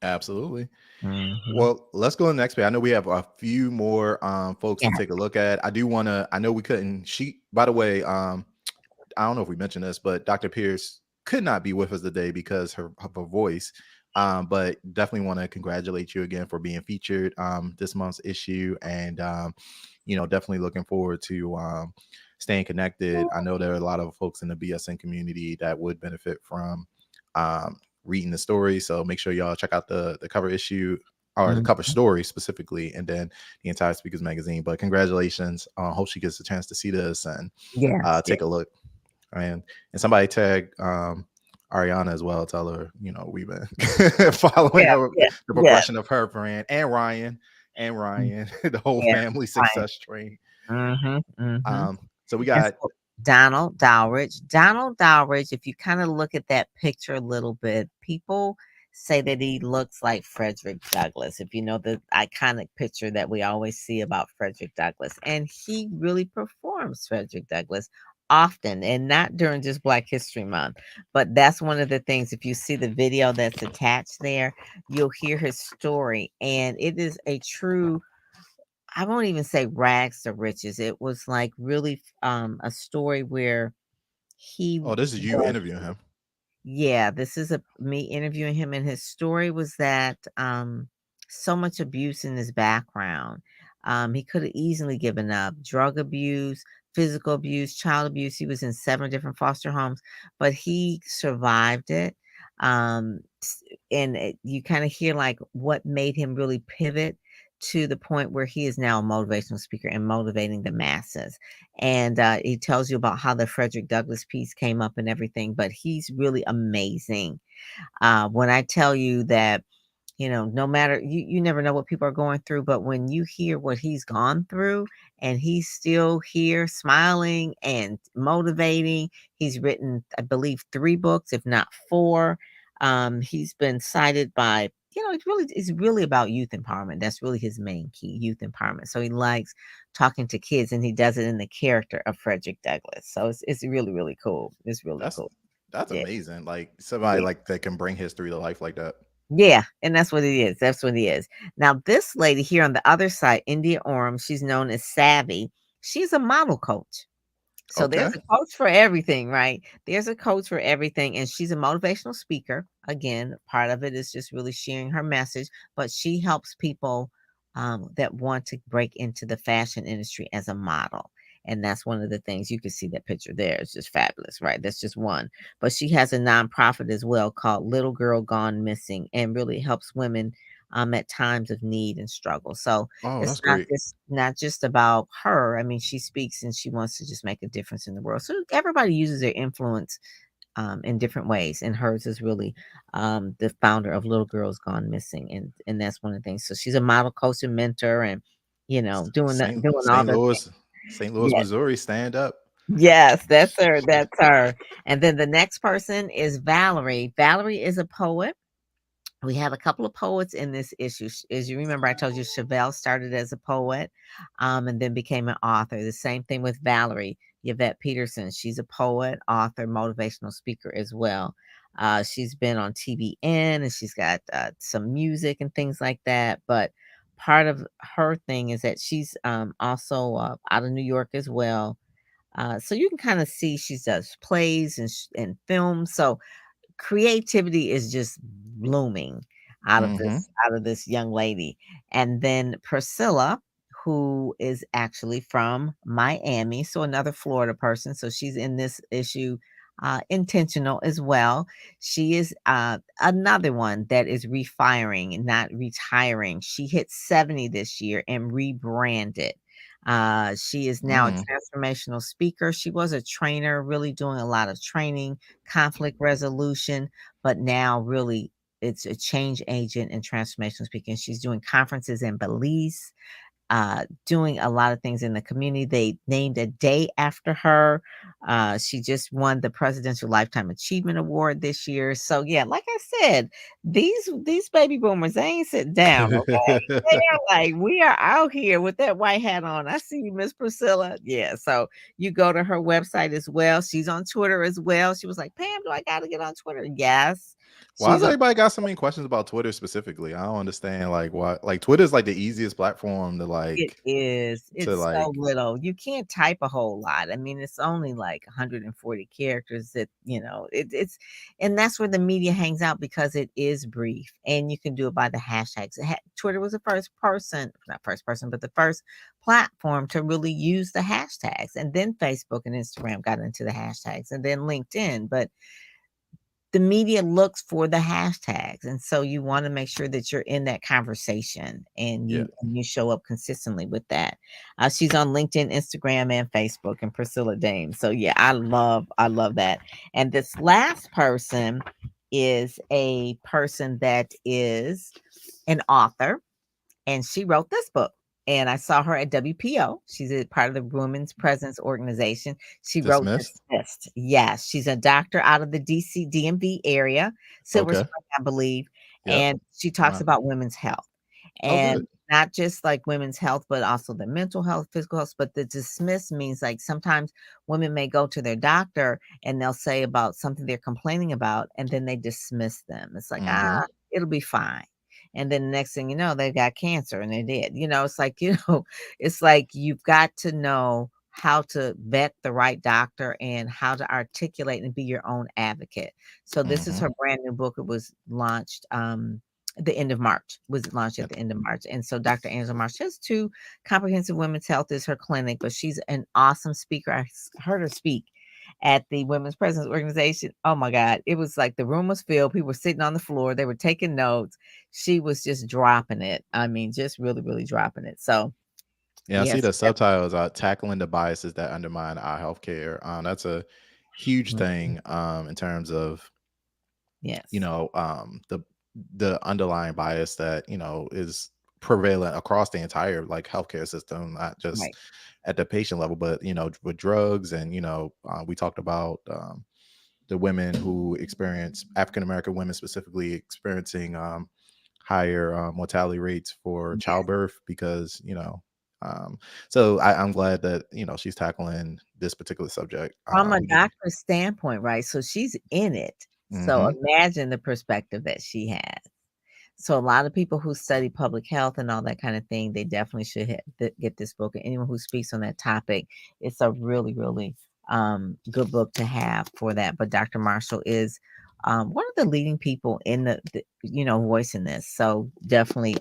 Absolutely. Mhm. Well, let's go to the next page. I know we have a few more folks Yeah. to take a look at. I do want to. I know we couldn't. She, by the way, I don't know if we mentioned this, but Dr. Pierce could not be with us today because of her voice. But definitely want to congratulate you again for being featured this month's issue, and definitely looking forward to staying connected. I know there are a lot of folks in the BSN community that would benefit from reading the story, so make sure y'all check out the cover issue or the Mhm. cover story specifically, and then the entire Speakers Magazine. But congratulations! Hope she gets a chance to see this and Yes, yes. take a look. And somebody tag Ariana as well. Tell her, we've been following Yeah, yeah, the yeah. progression of her brand, and Mm, Ryan, the whole yeah, family right. success train. Mhm, mhm. So we And got so Donald Dourage. Donald Dourage, if you kinda look at that picture a little bit, people say that he looks like Frederick Douglass, if you know the iconic picture that we always see about Frederick Douglass, and he really performs Frederick Douglass often, and not during just Black History Month, but that's one of the things, if you see the video that's attached there, you'll hear his story, and it is a true, I won't even say rags to riches. It was like really a story where he oh, this is you was, interviewing him. yeah, this is a me interviewing him, and his story was that so much abuse in his background. He could have easily given up drug abuse, physical abuse, child abuse. He was in 7 different foster homes, but he survived it. And you kind of hear like what made him really pivot to the point where he is now a motivational speaker and motivating the masses. And he tells you about how the Frederick Douglass piece came up and everything, but he's really amazing. When I tell you that, no matter, you never know what people are going through, but when you hear what he's gone through and he's still here smiling and motivating, he's written, I believe, 3 books, if not 4. He's been cited by, it's really about youth empowerment. That's really his main key, youth empowerment. So he likes talking to kids and he does it in the character of Frederick Douglass. So it's really, really cool. It's really That's cool. that's Yeah. amazing. Like somebody Yeah. like that can bring history to life like that. Yeah, and that's what it is. That's what it is. Now, this lady here on the other side, India Orem, she's known as Savvy. She's a model coach. So Okay. there's a coach for everything, right? There's a coach for everything, and she's a motivational speaker. Again, part of it is just really sharing her message, but she helps people that want to break into the fashion industry as a model. And that's one of the things you can see that picture there. It's just fabulous, right? That's just one. But she has a nonprofit as well called Little Girl Gone Missing and really helps women at times of need and struggle. So Oh, it's that's great. not just about her. I mean, she speaks and she wants to just make a difference in the world. So everybody uses their influence in different ways, and hers is really the founder of Little Girls Gone Missing, and that's one of the things. So she's a model coach and mentor, and St. doing all St. the things. Louis, St. Louis, Yes, Missouri, stand up. yes, that's her. That's her. And then the next person is Valerie. Valerie is a poet. We have a couple of poets in this issue. As you remember, I told you Chevelle started as a poet, and then became an author. The same thing with Valerie Yvette Peterson. She's a poet, author, motivational speaker as well. She's been on TBN and she's got some music and things like that. But part of her thing is that she's also out of New York as well. So you can kind of see she does plays and films. So creativity is just blooming Mm-hmm. out of this young lady. And then Priscilla, who is actually from Miami, so another Florida person. So she's in this issue intentional as well. She is another one that is refiring and not retiring. She hit 70 this year and rebranded. She is now a Mm. transformational speaker. She was a trainer, really doing a lot of training, conflict resolution, but now really it's a change agent and transformational speaking. She's doing conferences in Belize, doing a lot of things in the community. They named a day after her. She just won the Presidential Lifetime Achievement Award this year. So yeah, like I said, these baby boomers, they ain't sitting down, okay? They are like, we are out here with that white hat on. I see you, Miss Priscilla. Yeah. So you go to her website as well. She's on Twitter as well. She was like, Pam, do I gotta get on Twitter? Yes. Why She's does on everybody got so many questions about Twitter specifically? I don't understand. Like, why? Like, Twitter is like the easiest platform to It is. It's so like. little. You can't type a whole lot. I mean, it's only like 140 characters that, it's and that's where the media hangs out because it is brief and you can do it by the hashtags. Twitter was the first person, not first person, but the first platform to really use the hashtags. And then Facebook and Instagram got into the hashtags and then LinkedIn. But the media looks for the hashtags, and so you wanna make sure that you're in that conversation and Yeah. you show up consistently with that. She's on LinkedIn, Instagram, and Facebook, and Priscilla Dame. So, yeah, I love that. And this last person is a person that is an author, and she wrote this book. And I saw her at WPO. She's a part of the Women's Presence Organization. She wrote Dismissed. Dismissed. Yes, she's a doctor out of the DC DMV area, Silver Okay. Spring, I believe. Yep. And she talks Uh, about women's health oh, good. and not just like women's health, but also the mental health, physical health. But the dismiss means like sometimes women may go to their doctor and they'll say about something they're complaining about, and then they dismiss them. It's like, Mm-hmm. it'll be fine. And then the next thing you know, they've got cancer and they're dead. It's like, it's like you've got to know how to vet the right doctor and how to articulate and be your own advocate. So this is Mm-hmm. her brand new book. It was launched the end of March, was launched at Yep. the end of March. And so Dr. Angela Marsh has two. Comprehensive Women's Health is her clinic, but she's an awesome speaker. Heard her speak at the Women's Presence Organization. Oh my God. It was like the room was filled. People were sitting on the floor. They were taking notes. She was just dropping it. I mean, just really, really dropping it. So, Yeah, I see yes. the subtitles tackling the biases that undermine our healthcare. That's a huge Mhm. thing in terms of Yes. the underlying bias that is prevalent across the entire like healthcare system, not just Right. at the patient level, but with drugs and we talked about the women who experience African American women specifically experiencing higher mortality rates for Yes. childbirth because so I'm glad that she's tackling this particular subject. From a doctor's standpoint, right? So she's in it. So Mhm. imagine the perspective that she has. So a lot of people who study public health and all that kind of thing, they definitely should get this book. And anyone who speaks on that topic, it's a really, really good book to have for that. But Dr. Marshall is one of the leading people in voicing this. So definitely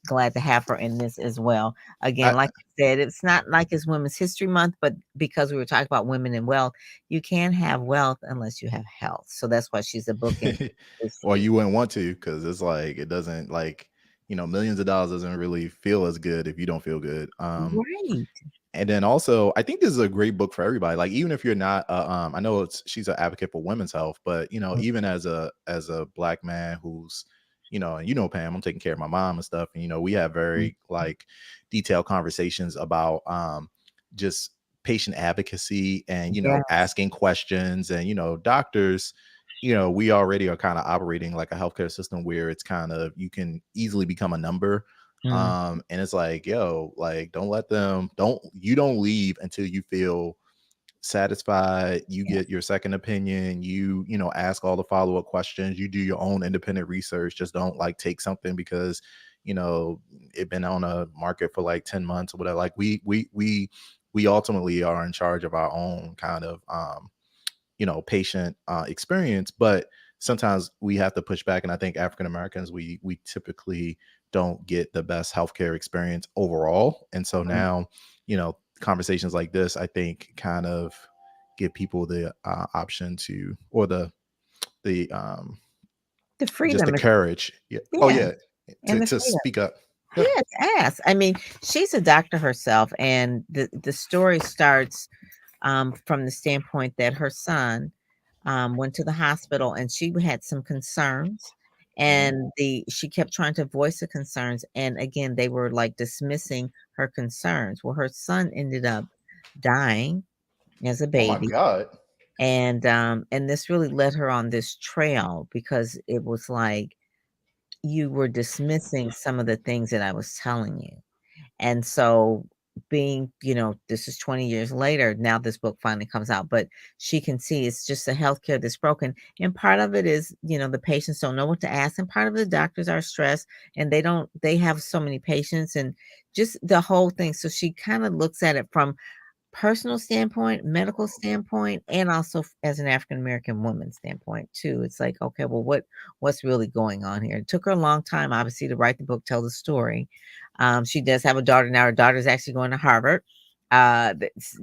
glad to have her in this as well. Again, I, like I said, it's not like it's Women's History Month, but because we were talking about women and wealth, you can't have wealth unless you have health. So that's why she's a bookend this or year. you wouldn't want to because it's like it doesn't like millions of dollars doesn't really feel as good if you don't feel good. Right. And then also, I think this is a great book for everybody. Like, even if you're not, I know she's an advocate for women's health, but Mm, even as a black man who's, and Pam, I'm taking care of my mom and stuff, and we have mm. very like detailed conversations about just patient advocacy and Yes. asking questions and doctors. We already are kind of operating like a healthcare system where it's kind of you can easily become a number, Mm, and it's like, yo, like don't leave until you feel satisfied, you yeah. get your second opinion, ask all the follow-up questions, you do your own independent research. Just don't like take something because it been on a market for like 10 months or whatever. Like we ultimately are in charge of our own kind of patient experience. But sometimes we have to push back, and I think African Americans, we typically don't get the best healthcare experience overall. And so Mhm. now, conversations like this, I think, kind of give people the option to, or the The just the freedom is courage. Yeah. Oh yeah, yeah. and the To freedom. speak up. Yeah. Yes, ask. I mean, she's a doctor herself, and the story starts from the standpoint that her son went to the hospital and she had some concerns, Hmm. and she kept trying to voice the concerns, and again they were like dismissing her concerns. Well, her son ended up dying as a Oh my baby, God. and this really led her on this trail because it was like you were dismissing some of the things that I was telling you. And so being, this is 20 years later, now this book finally comes out, but she can see it's just the healthcare that's broken. And part of it is, the patients don't know what to ask. And part of the doctors are stressed and they have so many patients and just the whole thing. So she kind of looks at it from personal standpoint, medical standpoint, and also as an African American woman standpoint too. It's like, okay, well, what's really going on here? It took her a long time, obviously, to write the book, tell the story. She does have a daughter now. Her daughter's actually going to Harvard.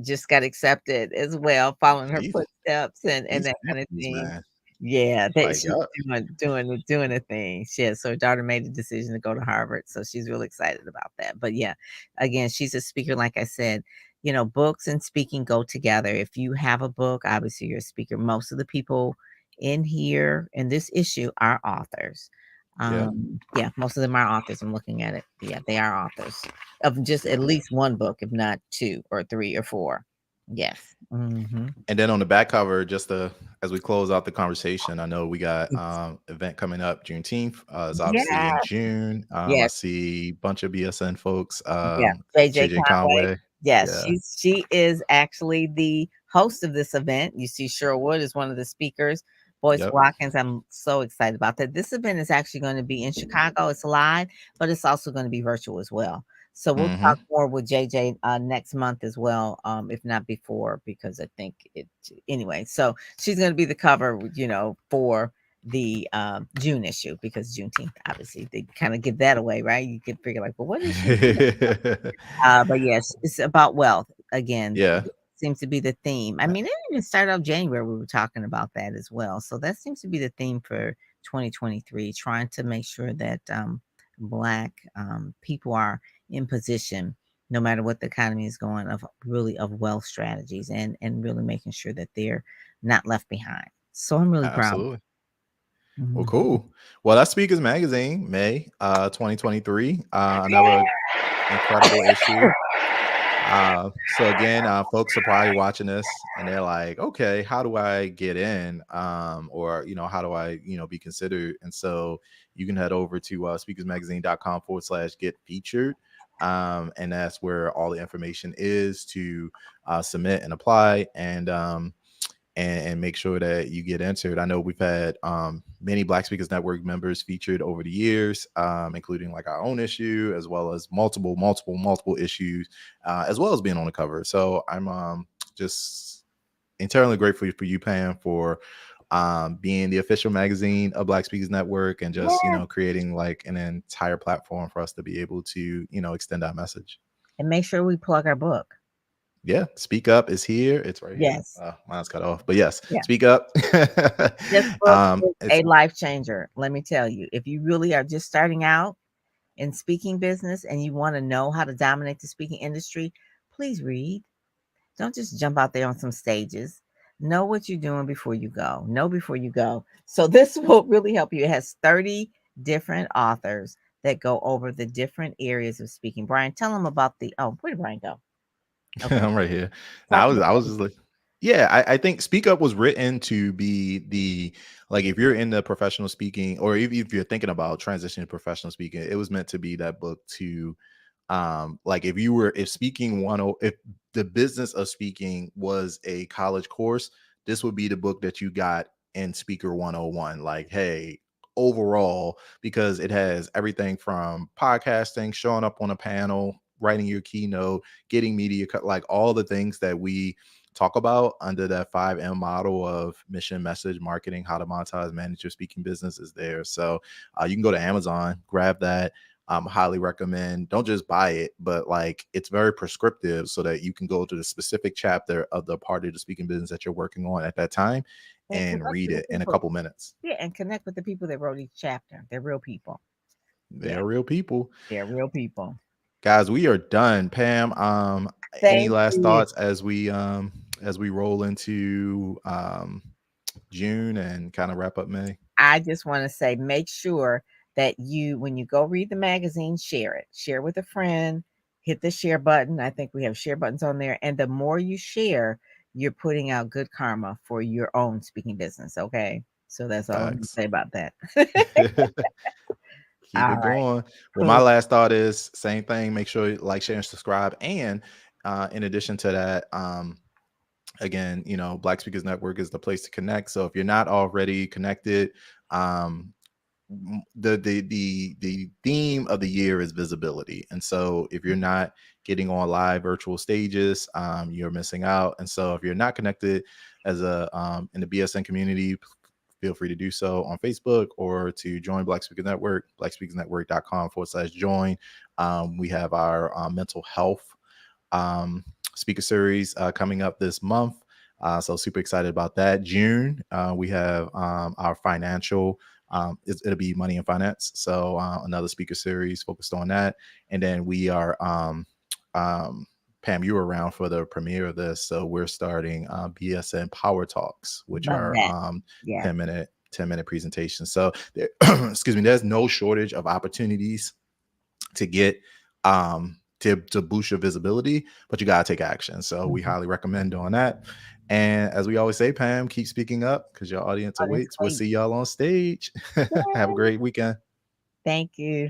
Just got accepted as well, following her These footsteps and these that kind of families, thing. man. Yeah, that Like, she's yeah. doing a thing. Yeah, so her daughter made a decision to go to Harvard, so she's really excited about that. But yeah, again, she's a speaker, like I said, books and speaking go together. If you have a book, obviously you're a speaker. Most of the people in here in this issue are authors. Yeah. Yeah, most of them are authors. I'm looking at it. Yeah, they are authors of just at least one book, if not two or three or four. Yes. Hmm. And then on the back cover, just as we close out the conversation, I know we got event coming up Juneteenth. It's obviously in Yeah. June. I Yes. see a bunch of BSN folks. Yeah, JJ JJ Conway. Conway. Yes, Yeah. she is actually the host of this event. You see Sherwood is one of the speakers. Boyce Yep. Watkins, I'm so excited about that. This event is actually going to be in Chicago. It's live, but it's also going to be virtual as well. So we'll Hmm. talk more with JJ next month as well, if not before, because I think it anyway. So she's going to be the cover, for the June issue because Juneteenth, obviously, they kind of give that away, right? You can figure like, well, what is she? But yes, it's about wealth again. Yeah. Seems to be the theme. I Uh, mean, it even started off January. We were talking about that as well. So that seems to be the theme for 2023, trying to make sure that Black people are in position, no matter what the economy is going, of wealth strategies and really making sure that they're not left behind. So I'm really proud. Absolutely. Well, Mhm. cool. Well, that's Speakers Magazine, May 2023. Another incredible issue. So again, folks are probably watching this and they're like, okay, how do I get in? Or, how do I, be considered? And so you can head over to speakersmagazine.com/get featured. And that's where all the information is to submit and apply. And make sure that you get entered. I know we've had many Black Speakers Network members featured over the years, including like our own issue, as well as multiple issues, as well as being on the cover. So I'm just eternally grateful for you, Pam, for being the official magazine of Black Speakers Network and just, Yeah, creating like an entire platform for us to be able to, extend our message. and make sure we plug our book. Yeah, Speak Up is here. It's right here. Yes. Mine's cut off, but yes, Yeah. Speak Up. This book is It's a life changer, let me tell you. If you really are just starting out in speaking business and you want to know how to dominate the speaking industry, please read. Don't just jump out there on some stages. Know what you're doing before you go. Know before you go. So this will really help you. It has 30 different authors that go over the different areas of speaking. Brian, tell them about where did Brian go? Okay. I'm right here. Now Talk I about was just like, yeah, I think Speak Up was written to be the, like, if you're in the professional speaking, or if you're thinking about transitioning to professional speaking, it was meant to be that book to like if speaking if the business of speaking was a college course, this would be the book that you got in Speaker 101. Like, hey, overall, because it has everything from podcasting, showing up on a panel, writing your keynote, getting media cut, like all the things that we talk about under that 5M model of mission, message, marketing, how to monetize, manage your speaking business is there. So you can go to Amazon, grab that. Highly recommend. Don't just buy it, but like it's very prescriptive so that you can go to the specific chapter of the part of the speaking business that you're working on at that time And and connect read with it the in a people. couple minutes. Yeah, and connect with the people that wrote each chapter. They're real people. They Yeah, are real people. they're real people. Guys, we are done. Pam, any Thank last you. thoughts as we roll into June and kind of wrap up May? I just want to say, make sure that you, when you go read the magazine, share it. Share with a friend. Hit the share button. I think we have share buttons on there. And the more you share, you're putting out good karma for your own speaking business. Okay. So that's all I'm going to Facts. say about that. Keep All it right. going. Well, my Cool. last thought is same thing. Make sure you like, share, and subscribe. And in addition to that, again, you know, Black Speakers Network is the place to connect. So if you're not already connected, um, the theme of the year is visibility, and so if you're not getting on live virtual stages, you're missing out. And so if you're not connected as a in the BSN community, feel free to do so on Facebook or to join Black Speakers Network, blackspeakersnetwork.com/join. We have our mental health um, speaker series coming up this month. So super excited about that. June, we have our financial, it'll be money and finance. So another speaker series focused on that. And then we are, Pam, you were around for the premiere of this. So we're starting BSN Power Talks, which Love are that. Yeah. 10-minute presentations. So there, excuse me, there's no shortage of opportunities to get to boost your visibility, but you got to take action. So we Mhm. highly recommend doing that. And as we always say, Pam, keep speaking up because your audience Oh, that's awaits. We'll great. see y'all on stage. Have a Yay. great weekend. Thank you.